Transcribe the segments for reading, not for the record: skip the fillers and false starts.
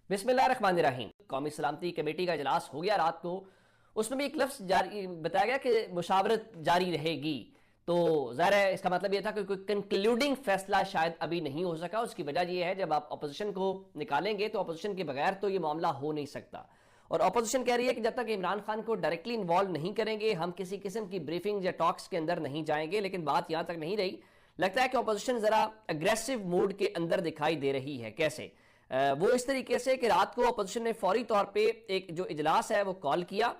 बिस्मिल्लाहिर्रहमानिर्रहीम। कौमी सलामती कमेटी का इजलास हो गया रात को, उसमें भी एक लफ्ज़ जारी बताया गया कि मुशावरत जारी रहेगी। तो ज़ाहिर है इसका मतलब ये था कि कोई कंक्लूडिंग फैसला शायद अभी नहीं हो सका। उसकी वजह ये है जब आप अपोजिशन को निकालेंगे तो अपोजिशन के बगैर तो ये मामला हो नहीं सकता। और अपोजिशन कह रही है कि जब तक इमरान खान को डायरेक्टली इन्वॉल्व नहीं करेंगे हम किसी किस्म की ब्रीफिंग या टॉक्स के अंदर नहीं जाएंगे। लेकिन बात यहां तक नहीं रही, लगता है कि अपोजिशन जरा अग्रेसिव मूड के अंदर दिखाई दे रही है। कैसे? वो इस तरीके से कि रात को अपोजिशन ने फौरी तौर पे एक जो इजलास है वो कॉल किया,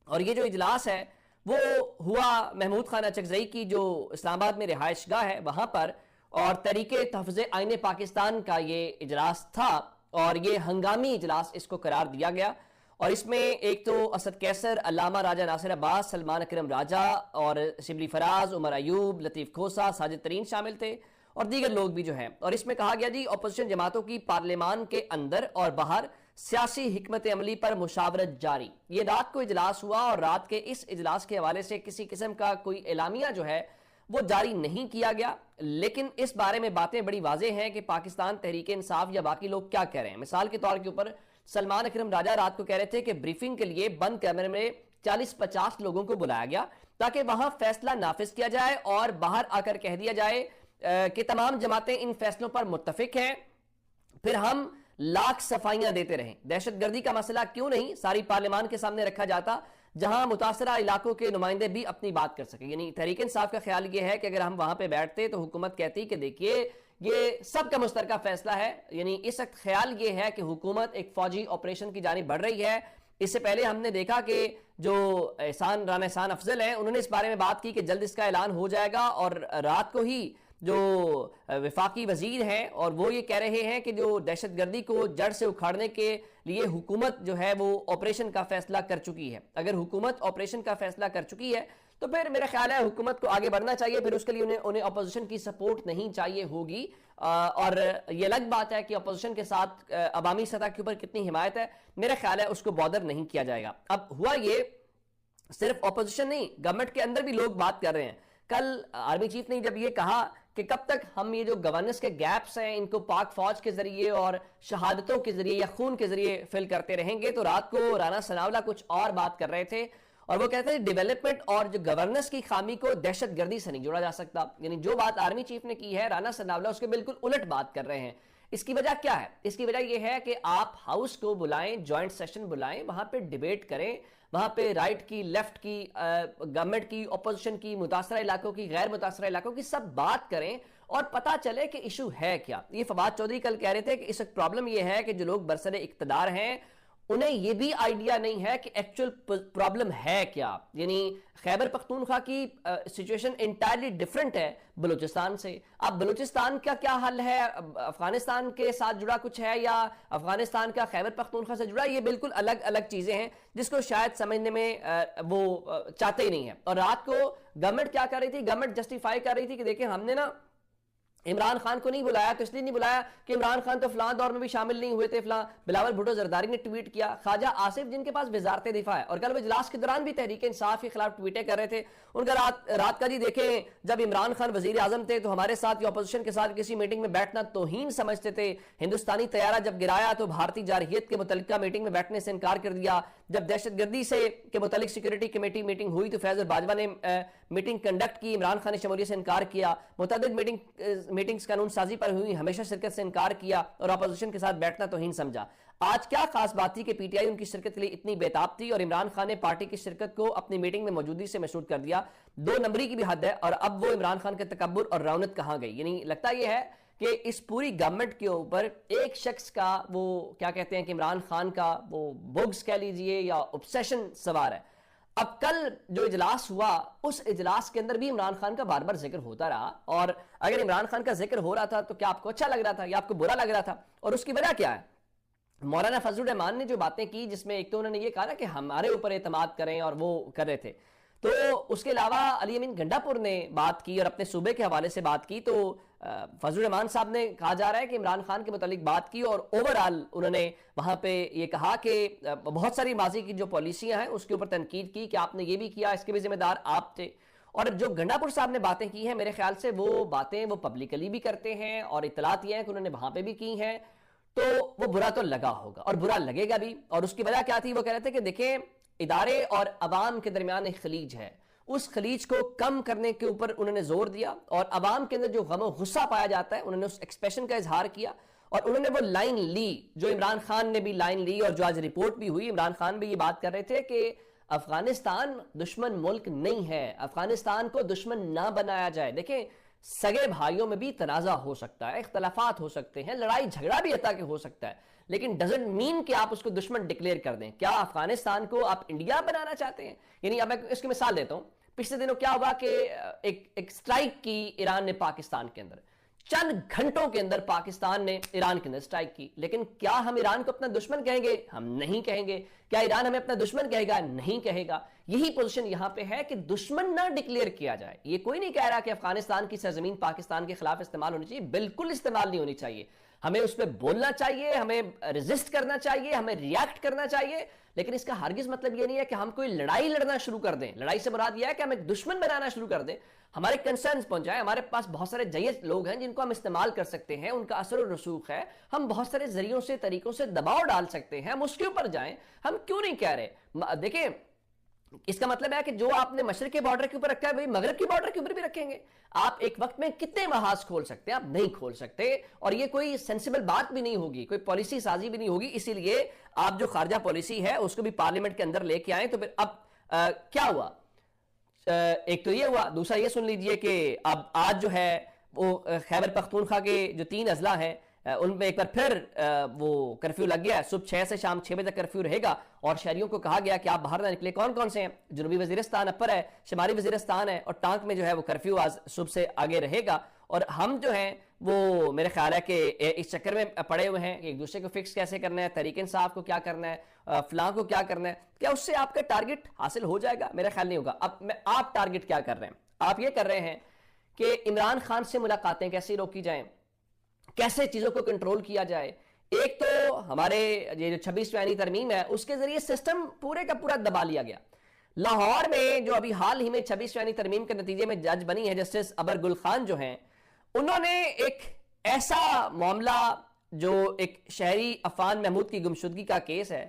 और ये जो इजलास है वो हुआ महमूद खान अचकजई की जो इस्लामाबाद में रिहाइश गाह है वहां पर, और तरीके तहफ़्ज़ आईन पाकिस्तान का ये इजलास था और ये हंगामी इजलास इसको करार दिया गया। और इसमें एक तो असद कैसर, अल्लामा राजा नासिर अब्बास, सलमान अकरम राजा और शिबली फराज, उमर अयूब, लतीफ़ खोसा, साजिद तरीन शामिल थे और दीगर लोग भी जो हैं। और इसमें कहा गया जी अपोजिशन जमातों की पार्लियामान के अंदर और बाहर सियासी हिकमत अमली पर मुशावरत जारी। ये रात को इजलास हुआ और रात के इस इजलास के हवाले से किसी किस्म का कोई एलामिया जो है वो जारी नहीं किया गया। लेकिन इस बारे में बातें बड़ी वाज़ेह हैं कि पाकिस्तान तहरीक इंसाफ या बाकी लोग क्या कह रहे हैं। मिसाल के तौर के ऊपर सलमान अकरम राजा रात को कह रहे थे कि ब्रीफिंग के लिए बंद कमरे में 40-50 लोगों को बुलाया गया ताकि वहां फैसला नाफिज किया जाए और बाहर आकर कह दिया जाए कि तमाम जमातें इन फैसलों पर मुत्तफिक हैं, फिर हम लाख सफाइयां देते रहें। दहशतगर्दी का मसला क्यों नहीं सारी पार्लियामान के सामने रखा जाता जहां मुतासरा इलाकों के नुमाइंदे भी अपनी बात कर सके। यानी तहरीक इंसाफ का ख्याल यह है कि अगर हम वहां पे बैठते तो हुकूमत कहती कि देखिए ये सबका मुश्तरका फैसला है। यानी इस वक्त ख्याल ये है कि हुकूमत एक फौजी ऑपरेशन की जानिब बढ़ रही है। इससे पहले हमने देखा कि जो राना एहसान अफजल है उन्होंने इस बारे में बात की कि जल्द इसका ऐलान हो जाएगा, और रात को ही जो वफाकी वजीर हैं और वो ये कह रहे हैं कि जो दहशतगर्दी को जड़ से उखाड़ने के लिए हुकूमत जो है वो ऑपरेशन का फैसला कर चुकी है। अगर हुकूमत ऑपरेशन का फैसला कर चुकी है तो फिर मेरा ख्याल है हुकूमत को आगे बढ़ना चाहिए, फिर उसके लिए उन्हें अपोजिशन की सपोर्ट नहीं चाहिए होगी। और ये अलग बात है कि अपोजिशन के साथ अवामी सतह के ऊपर कितनी हिमायत है, मेरा ख्याल है उसको बॉदर नहीं किया जाएगा। अब हुआ ये सिर्फ अपोजिशन नहीं, गवर्नमेंट के अंदर भी लोग बात कर रहे हैं। कल आर्मी चीफ ने जब ये कहा कि कब तक हम ये जो गवर्नेंस के गैप्स हैं इनको पाक फौज के जरिए और शहादतों के जरिए या खून के जरिए फिल करते रहेंगे, तो रात को राना सनावला कुछ और बात कर रहे थे और वो कहते हैं डेवलपमेंट और जो गवर्नेंस की खामी को दहशतगर्दी से नहीं जोड़ा जा सकता। यानी जो बात आर्मी चीफ ने की है राना सनावला उसके बिल्कुल उलट बात कर रहे हैं। इसकी वजह क्या है? इसकी वजह यह है कि आप हाउस को बुलाएं, जॉइंट सेशन बुलाएं, वहां पे डिबेट करें, वहां पे राइट की, लेफ्ट की, गवर्नमेंट की, अपोजिशन की, मुतासरा इलाकों की, गैर मुतासरा इलाकों की, सब बात करें और पता चले कि इशू है क्या। ये फवाद चौधरी कल कह रहे थे कि इस वक्त प्रॉब्लम यह है कि जो लोग बरसरे इक्तदार हैं उन्हें यह भी आइडिया नहीं है कि एक्चुअल प्रॉब्लम है क्या। यानी खैबर पख्तूनख्वा की सिचुएशन इंटायरली डिफरेंट है बलूचिस्तान से। अब बलूचिस्तान का क्या हाल है, अफगानिस्तान के साथ जुड़ा कुछ है या अफगानिस्तान का खैबर पख्तूनख्वा से जुड़ा, ये बिल्कुल अलग अलग चीजें हैं जिसको शायद समझने में वो चाहते ही नहीं है। और रात को गवर्नमेंट क्या कर रही थी? गवर्नमेंट जस्टिफाई कर रही थी कि देखिए हमने ना इमरान खान को नहीं बुलाया तो इसलिए नहीं बुलाया कि इमरान खान तो फलां दौर में भी शामिल नहीं हुए थे। फलां बिलावल भुट्टो जरदारी ने ट्वीट किया, ख्वाजा आसिफ जिनके पास वजारत दिफा है और कल वो इजलास के दौरान भी तहरीक इंसाफ के खिलाफ ट्वीटें कर रहे थे। उनका रात का जी देखें, जब इमरान खान वजीर आजम थे तो हमारे साथ या अपोजिशन के साथ किसी मीटिंग में बैठना तौहीन समझते थे। हिंदुस्तानी तैयारा जब गिराया तो भारतीय जारहियत के मुतल्लिका मीटिंग में बैठने से इनकार कर दिया। जब दहशतगर्दी से के मुतल्लिक सिक्योरिटी कमेटी मीटिंग हुई तो फैजल बाजवा ने मीटिंग कंडक्ट की, इमरान खान ने शमूलियत से इनकार किया। मुतअद्दिद मीटिंग्स कानून साजी पर हुई, हमेशा शिरकत से इनकार किया और अपोजिशन के साथ बैठना तौहीन समझा। आज क्या खास बात थी कि पीटीआई उनकी शिरकत के लिए इतनी बेताब थी और इमरान खान ने पार्टी की शिरकत को अपनी मीटिंग में मौजूदगी से मशहूर कर दिया। 2 नंबरी की भी हद है। और अब वो इमरान खान के तकब्बुर और रौनक कहां गई? यानी लगता यह है कि इस पूरी गवर्नमेंट के ऊपर एक शख्स का वो क्या कहते हैं कि इमरान खान का वो बुग्स कह लीजिए या ऑब्सेशन सवार है। अब कल जो इजलास हुआ उस इजलास के अंदर भी इमरान खान का बार बार जिक्र होता रहा, और अगर इमरान खान का जिक्र हो रहा था तो क्या आपको अच्छा लग रहा था या आपको बुरा लग रहा था? और उसकी वजह क्या है? मौलाना फजलुर रहमान ने जो बातें की, जिसमें एक तो उन्होंने ये कहा ना कि हमारे ऊपर एतमाद करें और वो कर रहे थे, तो उसके अलावा अली अमीन गंडापुर ने बात की और अपने सूबे के हवाले से बात की। तो फजलुर रहमान साहब ने कहा जा रहा है कि इमरान खान के मुतालिक बात की और ओवरऑल उन्होंने वहां पे ये कहा कि बहुत सारी माजी की जो पॉलिसियां हैं उसके ऊपर तनकीद की कि आपने ये भी किया, इसके भी जिम्मेदार आप थे। और जो गंडापुर साहब ने बातें की हैं मेरे ख्याल से वो बातें वो पब्लिकली भी करते हैं और इतलात ये है कि उन्होंने वहां पे भी की हैं। تو وہ برا تو لگا ہوگا اور برا لگے گا بھی. اور اس کی وجہ کیا تھی؟ وہ کہہ رہے تھے کہ دیکھیں ادارے اور عوام کے درمیان ایک خلیج ہے, اس خلیج کو کم کرنے کے اوپر انہوں نے زور دیا, اور عوام کے اندر جو غم و غصہ پایا جاتا ہے انہوں نے اس ایکسپریشن کا اظہار کیا, اور انہوں نے وہ لائن لی جو عمران خان نے بھی لائن لی, اور جو آج رپورٹ بھی ہوئی. عمران خان بھی یہ بات کر رہے تھے کہ افغانستان دشمن ملک نہیں ہے, افغانستان کو دشمن نہ بنایا جائے. دیکھیں سگے بھائیوں میں بھی تنازع ہو سکتا ہے, اختلافات ہو سکتے ہیں, لڑائی جھگڑا بھی حتیٰ کہ ہو سکتا ہے, لیکن ڈزنٹ مین کہ آپ اس کو دشمن ڈکلیئر کر دیں. کیا افغانستان کو آپ انڈیا بنانا چاہتے ہیں؟ یعنی اب میں اس کی مثال دیتا ہوں. پچھلے دنوں کیا ہوا کہ ایک سٹرائک کی ایران نے پاکستان کے اندر, چند گھنٹوں کے اندر پاکستان نے ایران کے اندر سٹرائک کی, لیکن کیا ہم ایران کو اپنا دشمن کہیں گے؟ ہم نہیں کہیں گے. کیا ایران ہمیں اپنا دشمن کہے گا؟ نہیں کہے گا. یہی پوزیشن یہاں پہ ہے کہ دشمن نہ ڈکلیئر کیا جائے. یہ کوئی نہیں کہہ رہا کہ افغانستان کی سرزمین پاکستان کے خلاف استعمال ہونی چاہیے, بالکل استعمال نہیں ہونی چاہیے. ہمیں اس پہ بولنا چاہیے, ہمیں ریزسٹ کرنا چاہیے, ہمیں ریاکٹ کرنا چاہیے, لیکن اس کا ہرگز مطلب یہ نہیں ہے کہ ہم کوئی لڑائی لڑنا شروع کر دیں. لڑائی سے مراد یہ ہے کہ ہم ایک دشمن بنانا شروع کر دیں, ہمارے کنسرنز پہنچائیں. ہمارے پاس بہت سارے جائز لوگ ہیں جن کو ہم استعمال کر سکتے ہیں, ان کا اثر و رسوخ ہے, ہم بہت سارے ذریعوں سے طریقوں سے دباؤ ڈال سکتے ہیں, ہم اس کے اوپر جائیں. ہم کیوں نہیں کہہ رہے؟ دیکھیں اس کا مطلب ہے کہ جو آپ نے مشرق کے بارڈر کے اوپر رکھا ہے وہی مغرب کے بارڈر کے اوپر بھی رکھیں گے. آپ ایک وقت میں کتنے محاذ کھول سکتے ہیں؟ آپ نہیں کھول سکتے, اور یہ کوئی سینسیبل بات بھی نہیں ہوگی, کوئی پالیسی سازی بھی نہیں ہوگی. اسی لیے آپ جو خارجہ پالیسی ہے اس کو بھی پارلیمنٹ کے اندر لے کے آئیں. تو پھر اب کیا ہوا؟ ایک تو یہ ہوا, دوسرا یہ سن لیجئے کہ اب آج جو ہے وہ خیبر پختونخوا کے جو 3 اضلاع ہیں ان میں ایک بار پھر وہ کرفیو لگ گیا ہے. صبح 6 سے شام 6 بجے تک کرفیو رہے گا, اور شہریوں کو کہا گیا کہ آپ باہر نہ نکلے. کون کون سے ہیں؟ جنوبی وزیرستان اپر ہے, شمالی وزیرستان ہے, اور ٹانک میں جو ہے وہ کرفیو آج صبح سے آگے رہے گا. اور ہم جو ہیں وہ میرے خیال ہے کہ اس چکر میں پڑے ہوئے ہیں ایک دوسرے کو فکس کیسے کرنا ہے, تحریک انصاف کو کیا کرنا ہے, فلاں کو کیا کرنا ہے. کیا اس سے آپ کا ٹارگٹ حاصل ہو جائے گا؟ میرا خیال نہیں ہوگا. اب آپ ٹارگٹ کیا کر رہے ہیں؟ آپ یہ کر رہے ہیں کہ عمران خان سے ملاقاتیں کیسے روکی جائیں, کیسے چیزوں کو کنٹرول کیا جائے. ایک تو ہمارے یہ جو 26ویں ترمیم ہے اس کے ذریعے سسٹم پورے کا پورا دبا لیا گیا. لاہور میں جو ابھی حال ہی میں 26ویں ترمیم کے نتیجے میں جج بنی ہے جسٹس ابر گل خان جو ہیں, انہوں نے ایک ایسا معاملہ جو ایک شہری عفان محمود کی گمشدگی کا کیس ہے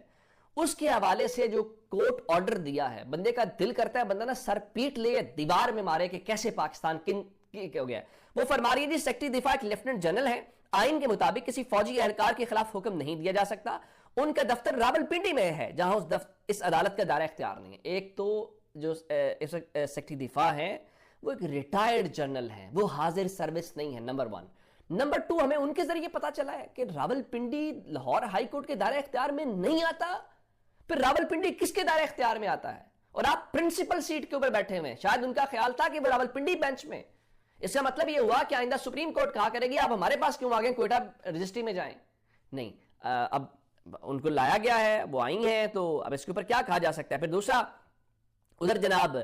اس کے حوالے سے جو کورٹ آرڈر دیا ہے, بندے کا دل کرتا ہے بندہ نا سر پیٹ لے دیوار میں مارے کہ کیسے پاکستان ہو گیا. وہ فرما رہی ہے جی سیکٹری دفاع ایک لیفٹنٹ جنرل ہے, آئین کے مطابق کسی فوجی اہلکار کے خلاف حکم نہیں دیا جا سکتا. ان کا دفتر راولپنڈی میں ہے جہاں اس عدالت کا دائرہ اختیار نہیں ہے. ایک تو جو سیکٹری دفاع ہیں وہ ایک ریٹائرڈ جنرل ہیں, وہ حاضر سروس نہیں ہے, نمبر 1. نمبر 2, ہمیں ان کے ذریعے پتا چلا ہے کہ راولپنڈی لاہور ہائی کورٹ کے دائرہ اختیار میں نہیں آتا. پھر راولپنڈی کس کے دائرہ اختیار میں آتا ہے؟ اور آپ پرنسپل سیٹ کے اوپر بیٹھے ہوئے ہیں. شاید ان کا خیال تھا کہ وہ راولپنڈی بینچ میں. اس کا مطلب یہ ہوا کہ آئندہ سپریم کورٹ کہا کرے گی آپ ہمارے پاس کیوں آگے کوئٹہ رجسٹری میں جائیں. نہیں, اب ان کو لایا گیا ہے, وہ آئی ہیں, تو اب اس کے اوپر کیا کہا جا سکتا ہے. پھر دوسرا, ادھر جناب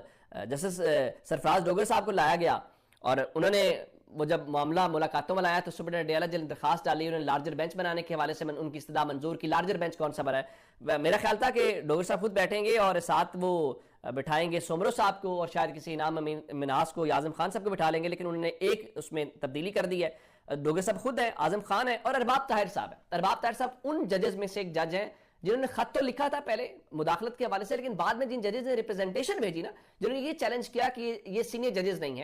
جسٹس سرفراز ڈوگر صاحب کو لایا گیا, اور انہوں نے وہ جب معاملہ ملاقاتوں میں لایا تو سپرنٹینڈنٹ ڈیالہ جل درخواست ڈالی, انہوں نے لارجر بینچ بنانے کے حوالے سے ان کی استدعا منظور کی. لارجر بینچ کون سا بنا ہے؟ میرا خیال تھا کہ ڈوگر صاحب خود بیٹھیں گے اور ساتھ وہ بٹھائیں گے سومرو صاحب کو, اور شاید کسی انعام مناس کو یا اعظم خان صاحب کو بٹھا لیں گے, لیکن انہوں نے ایک اس میں تبدیلی کر دی ہے. ڈوگر صاحب خود ہیں, اعظم خان ہے, اور ارباب طاہر صاحب ہیں. ارباب طاہر صاحب ان ججز میں سے ایک جج ہیں جنہوں نے خط تو لکھا تھا پہلے مداخلت کے حوالے سے, لیکن بعد میں جن ججز نے ریپرزنٹیشن بھیجی نا, جنہوں نے یہ چیلنج کیا کہ یہ سینئر ججز نہیں ہیں,